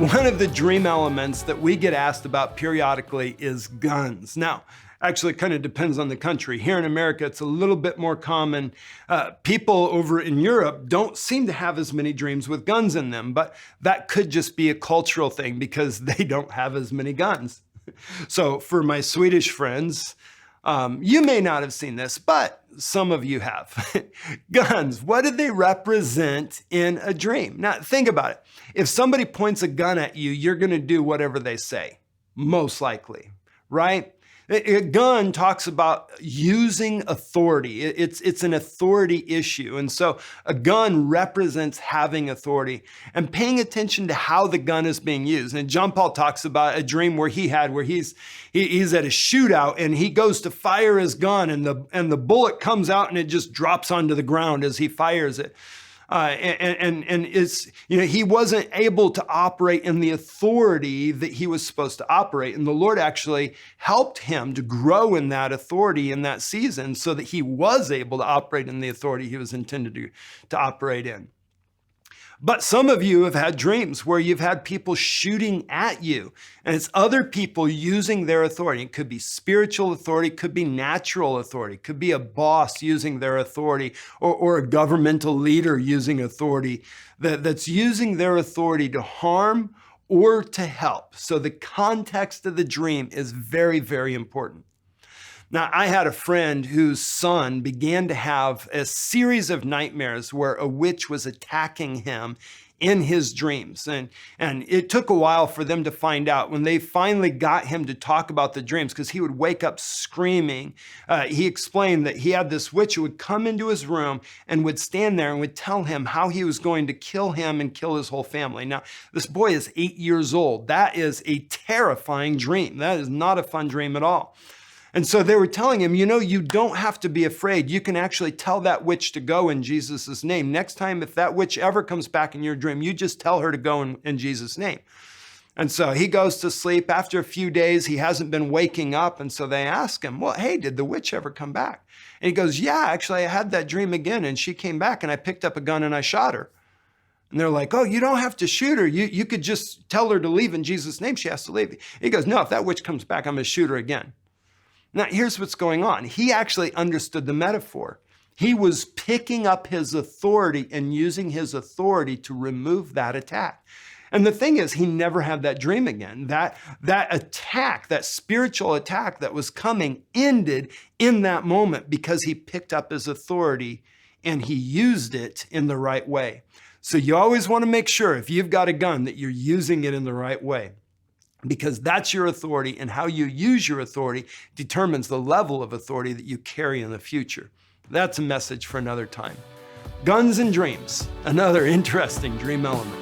One of the dream elements that we get asked about periodically is guns. Now, actually, it kind of depends on the country. Here in America, it's a little bit more common. People over in Europe don't seem to have as many dreams with guns in them, but that could just be a cultural thing because they don't have as many guns. So for my Swedish friends, you may not have seen this, but some of you have. Guns, what do they represent in a dream? Now, think about it. If somebody points a gun at you, you're going to do whatever they say, most likely, right? A gun talks about using authority. It's an authority issue. And so a gun represents having authority and paying attention to how the gun is being used. And John Paul talks about a dream where he's at a shootout and he goes to fire his gun and the bullet comes out and it just drops onto the ground as he fires it. And it's, he wasn't able to operate in the authority that he was supposed to operate. And the Lord actually helped him to grow in that authority in that season so that he was able to operate in the authority he was intended to operate in. But some of you have had dreams where you've had people shooting at you, and it's other people using their authority. It could be spiritual authority, it could be natural authority, it could be a boss using their authority, or a governmental leader using authority that's using their authority to harm or to help. So the context of the dream is very, very important. Now, I had a friend whose son began to have a series of nightmares where a witch was attacking him in his dreams. And it took a while for them to find out. When they finally got him to talk about the dreams, because he would wake up screaming, he explained that he had this witch who would come into his room and would stand there and would tell him how he was going to kill him and kill his whole family. Now, this boy is 8 years old. That is a terrifying dream. That is not a fun dream at all. And so they were telling him, you don't have to be afraid. You can actually tell that witch to go in Jesus' name. Next time, if that witch ever comes back in your dream, you just tell her to go in Jesus' name. And so he goes to sleep. After a few days, he hasn't been waking up. And so they ask him, well, hey, did the witch ever come back? And he goes, yeah, actually, I had that dream again. And she came back and I picked up a gun and I shot her. And they're like, oh, you don't have to shoot her. You could just tell her to leave in Jesus' name. She has to leave. He goes, no, if that witch comes back, I'm going to shoot her again. Now, here's what's going on. He actually understood the metaphor. He was picking up his authority and using his authority to remove that attack. And the thing is, he never had that dream again. That attack, that spiritual attack that was coming ended in that moment because he picked up his authority and he used it in the right way. So you always want to make sure if you've got a gun that you're using it in the right way, because that's your authority, and how you use your authority determines the level of authority that you carry in the future. That's a message for another time. Guns and dreams, another interesting dream element.